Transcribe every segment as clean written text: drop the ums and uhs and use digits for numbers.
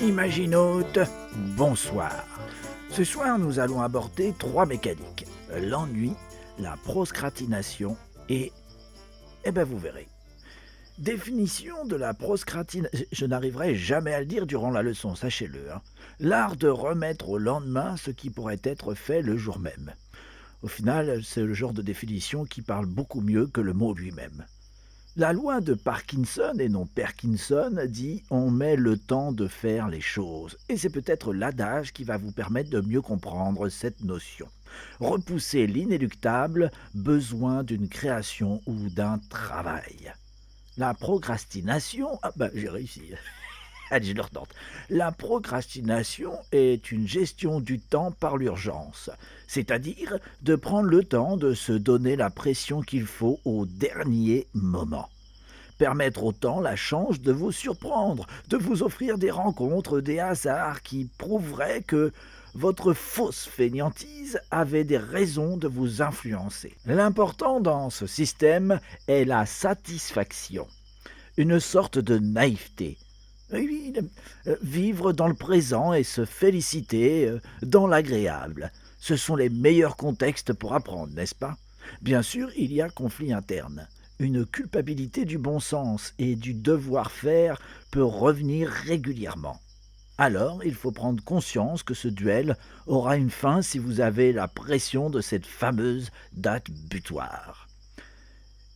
Imaginote, bonsoir. Ce soir, nous allons aborder 3 mécaniques. L'ennui, la procrastination et... vous verrez. Définition de la procrastination... Je n'arriverai jamais à le dire durant la leçon, sachez-le. L'art de remettre au lendemain ce qui pourrait être fait le jour même. Au final, c'est le genre de définition qui parle beaucoup mieux que le mot lui-même. La loi de Parkinson, et non Perkinson, dit « on met le temps de faire les choses ». Et c'est peut-être l'adage qui va vous permettre de mieux comprendre cette notion. Repousser l'inéluctable, besoin d'une création ou d'un travail. La procrastination... j'ai réussi. Allez, je le retente. La procrastination est une gestion du temps par l'urgence, c'est-à-dire de prendre le temps de se donner la pression qu'il faut au dernier moment. Permettre au temps la chance de vous surprendre, de vous offrir des rencontres, des hasards qui prouveraient que votre fausse fainéantise avait des raisons de vous influencer. L'important dans ce système est la satisfaction, une sorte de naïveté. Oui, vivre dans le présent et se féliciter dans l'agréable. Ce sont les meilleurs contextes pour apprendre, n'est-ce pas? Bien sûr, il y a conflit interne. Une culpabilité du bon sens et du devoir-faire peut revenir régulièrement. Alors, il faut prendre conscience que ce duel aura une fin si vous avez la pression de cette fameuse date butoir.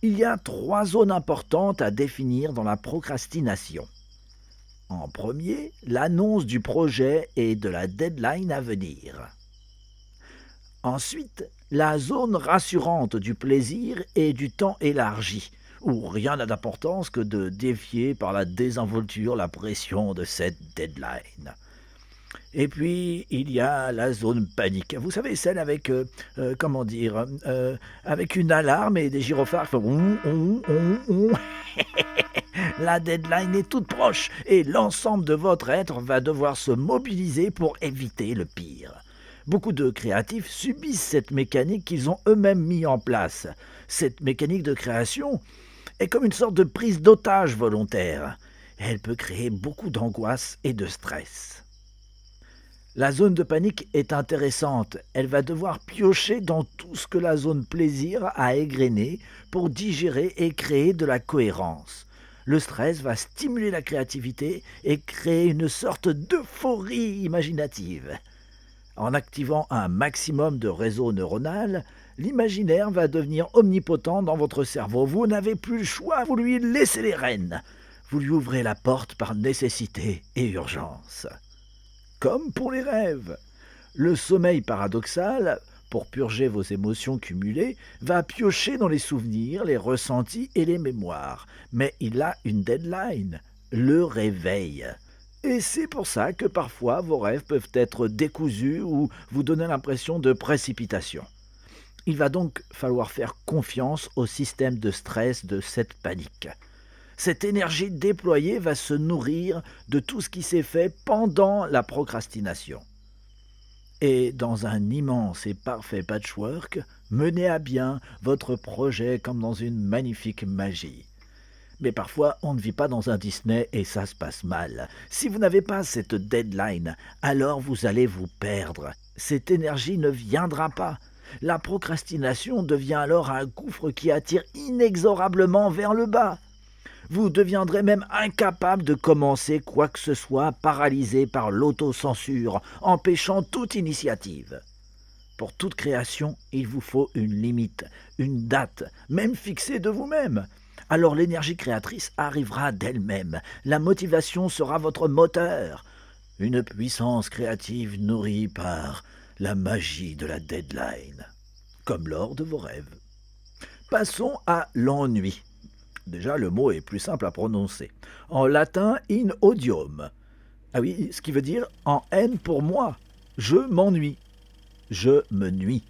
Il y a 3 zones importantes à définir dans la procrastination. En premier, l'annonce du projet et de la deadline à venir. Ensuite, la zone rassurante du plaisir et du temps élargi, où rien n'a d'importance que de défier par la désinvolture la pression de cette deadline. Et puis, il y a la zone panique. Vous savez, celle avec, avec une alarme et des gyrophares qui font La deadline est toute proche et l'ensemble de votre être va devoir se mobiliser pour éviter le pire. Beaucoup de créatifs subissent cette mécanique qu'ils ont eux-mêmes mis en place. Cette mécanique de création est comme une sorte de prise d'otage volontaire. Elle peut créer beaucoup d'angoisse et de stress. La zone de panique est intéressante. Elle va devoir piocher dans tout ce que la zone plaisir a égrené pour digérer et créer de la cohérence. Le stress va stimuler la créativité et créer une sorte d'euphorie imaginative. En activant un maximum de réseau neuronal, l'imaginaire va devenir omnipotent dans votre cerveau. Vous n'avez plus le choix, vous lui laissez les rênes. Vous lui ouvrez la porte par nécessité et urgence. Comme pour les rêves. Le sommeil paradoxal, pour purger vos émotions cumulées, va piocher dans les souvenirs, les ressentis et les mémoires. Mais il a une deadline, le réveil. Et c'est pour ça que parfois vos rêves peuvent être décousus ou vous donner l'impression de précipitation. Il va donc falloir faire confiance au système de stress de cette panique. Cette énergie déployée va se nourrir de tout ce qui s'est fait pendant la procrastination. Et dans un immense et parfait patchwork, menez à bien votre projet comme dans une magnifique magie. Mais parfois, on ne vit pas dans un Disney et ça se passe mal. Si vous n'avez pas cette deadline, alors vous allez vous perdre. Cette énergie ne viendra pas. La procrastination devient alors un gouffre qui attire inexorablement vers le bas. Vous deviendrez même incapable de commencer quoi que ce soit, paralysé par l'autocensure, empêchant toute initiative. Pour toute création, il vous faut une limite, une date, même fixée de vous-même. Alors l'énergie créatrice arrivera d'elle-même. La motivation sera votre moteur. Une puissance créative nourrie par la magie de la deadline. Comme lors de vos rêves. Passons à l'ennui. Déjà, le mot est plus simple à prononcer. En latin, in odium. Ah oui, ce qui veut dire en haine pour moi. Je m'ennuie. Je me nuis.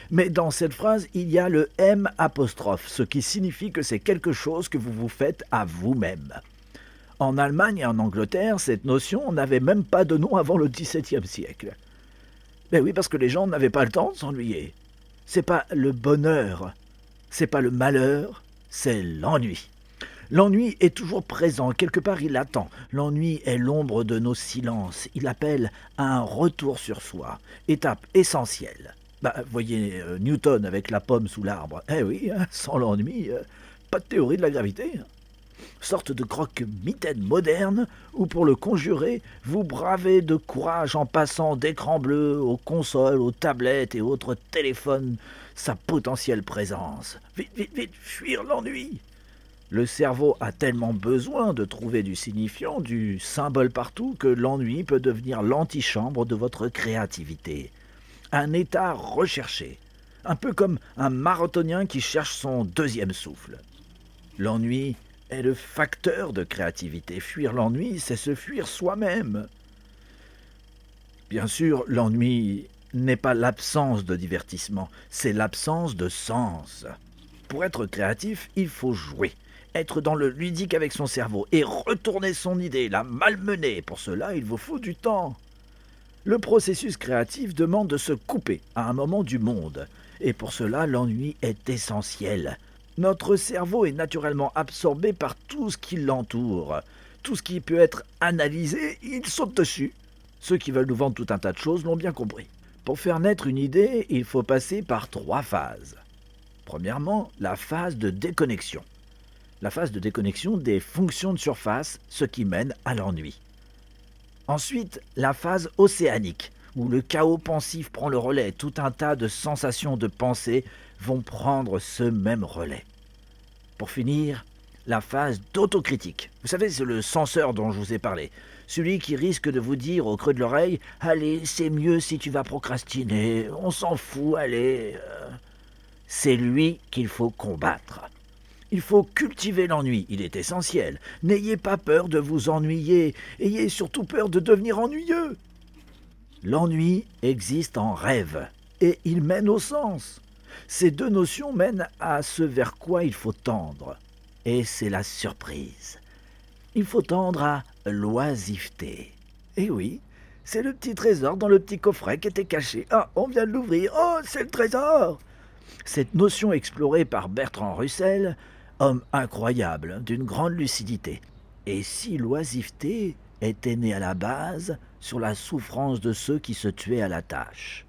Mais dans cette phrase, il y a le M apostrophe, ce qui signifie que c'est quelque chose que vous vous faites à vous-même. En Allemagne et en Angleterre, cette notion n'avait même pas de nom avant le XVIIe siècle. Ben oui, parce que les gens n'avaient pas le temps de s'ennuyer. C'est pas le bonheur, C'est pas le malheur, c'est l'ennui. L'ennui est toujours présent, quelque part il attend. L'ennui est l'ombre de nos silences, il appelle à un retour sur soi, étape essentielle. Voyez Newton avec la pomme sous l'arbre. Eh oui, hein, sans l'ennui, pas de théorie de la gravité. Sorte de croque-mitaine moderne où, pour le conjurer, vous bravez de courage en passant d'écran bleu aux consoles, aux tablettes et autres téléphones sa potentielle présence. Vite, vite, vite, fuir l'ennui. Le cerveau a tellement besoin de trouver du signifiant, du symbole partout, que l'ennui peut devenir l'antichambre de votre créativité. Un état recherché, un peu comme un marathonien qui cherche son deuxième souffle. L'ennui est le facteur de créativité. Fuir l'ennui, c'est se fuir soi-même. Bien sûr, l'ennui n'est pas l'absence de divertissement, c'est l'absence de sens. Pour être créatif, il faut jouer, être dans le ludique avec son cerveau et retourner son idée, la malmener. Pour cela, il vous faut du temps. Le processus créatif demande de se couper à un moment du monde, et pour cela, l'ennui est essentiel. Notre cerveau est naturellement absorbé par tout ce qui l'entoure. Tout ce qui peut être analysé, il saute dessus. Ceux qui veulent nous vendre tout un tas de choses l'ont bien compris. Pour faire naître une idée, il faut passer par 3 phases. Premièrement, la phase de déconnexion. La phase de déconnexion des fonctions de surface, ce qui mène à l'ennui. Ensuite, la phase océanique, où le chaos pensif prend le relais. Tout un tas de sensations, de pensées vont prendre ce même relais. Pour finir, la phase d'autocritique. Vous savez, c'est le censeur dont je vous ai parlé. Celui qui risque de vous dire au creux de l'oreille « Allez, c'est mieux si tu vas procrastiner, on s'en fout, allez. » C'est lui qu'il faut combattre. Il faut cultiver l'ennui, il est essentiel. N'ayez pas peur de vous ennuyer, ayez surtout peur de devenir ennuyeux. L'ennui existe en rêve, et il mène au sens. Ces 2 notions mènent à ce vers quoi il faut tendre. Et c'est la surprise. Il faut tendre à l'oisiveté. Et oui, c'est le petit trésor dans le petit coffret qui était caché. Ah, on vient de l'ouvrir. Oh, c'est le trésor! Cette notion explorée par Bertrand Russell, homme incroyable, d'une grande lucidité. Et si l'oisiveté était née à la base sur la souffrance de ceux qui se tuaient à la tâche?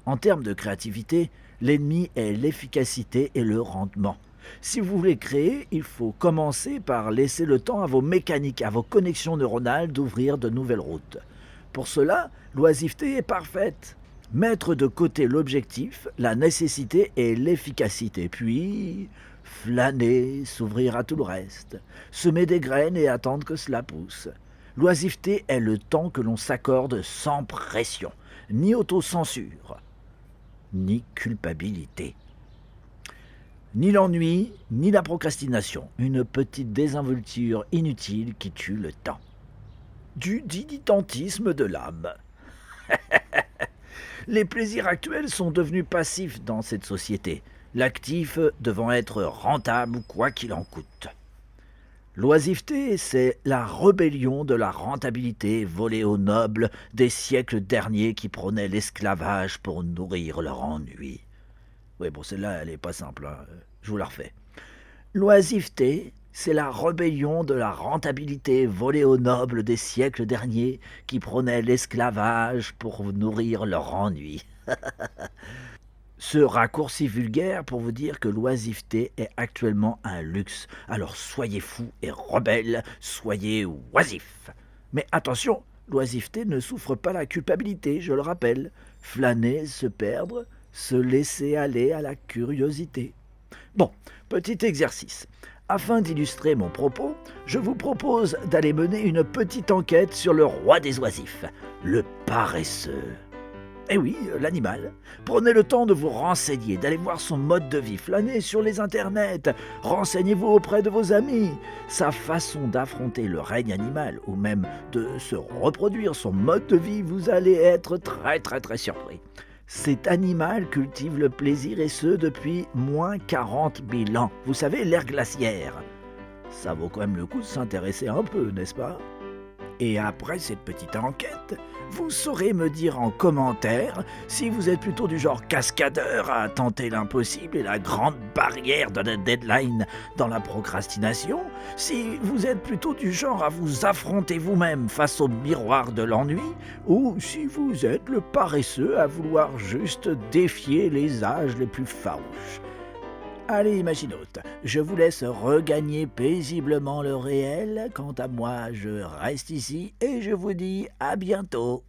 En termes de créativité, l'ennemi est l'efficacité et le rendement. Si vous voulez créer, il faut commencer par laisser le temps à vos mécaniques, à vos connexions neuronales d'ouvrir de nouvelles routes. Pour cela, l'oisiveté est parfaite. Mettre de côté l'objectif, la nécessité et l'efficacité, puis flâner, s'ouvrir à tout le reste, semer des graines et attendre que cela pousse. L'oisiveté est le temps que l'on s'accorde sans pression, ni autocensure, ni culpabilité. Ni l'ennui, ni la procrastination, une petite désinvolture inutile qui tue le temps. Du dilettantisme de l'âme. Les plaisirs actuels sont devenus passifs dans cette société, l'actif devant être rentable quoi qu'il en coûte. L'oisiveté, c'est la rébellion de la rentabilité volée aux nobles des siècles derniers qui prônaient l'esclavage pour nourrir leur ennui. Oui, bon, celle-là, elle n'est pas simple, hein. Je vous la refais. L'oisiveté, c'est la rébellion de la rentabilité volée aux nobles des siècles derniers qui prônaient l'esclavage pour nourrir leur ennui. Ce raccourci vulgaire pour vous dire que l'oisiveté est actuellement un luxe. Alors soyez fous et rebelles, soyez oisifs. Mais attention, l'oisiveté ne souffre pas la culpabilité, je le rappelle. Flâner, se perdre, se laisser aller à la curiosité. Bon, petit exercice. Afin d'illustrer mon propos, je vous propose d'aller mener une petite enquête sur le roi des oisifs, le paresseux. Eh oui, l'animal. Prenez le temps de vous renseigner, d'aller voir son mode de vie, flâner sur les internets, renseignez-vous auprès de vos amis. Sa façon d'affronter le règne animal ou même de se reproduire, son mode de vie, vous allez être très surpris. Cet animal cultive le plaisir et ce depuis moins 40 000 ans. Vous savez, l'ère glaciaire. Ça vaut quand même le coup de s'intéresser un peu, n'est-ce pas ? Et après cette petite enquête, vous saurez me dire en commentaire si vous êtes plutôt du genre cascadeur à tenter l'impossible et la grande barrière de la deadline dans la procrastination, si vous êtes plutôt du genre à vous affronter vous-même face au miroir de l'ennui, ou si vous êtes le paresseux à vouloir juste défier les âges les plus farouches. Allez, Imaginote, je vous laisse regagner paisiblement le réel. Quant à moi, je reste ici et je vous dis à bientôt.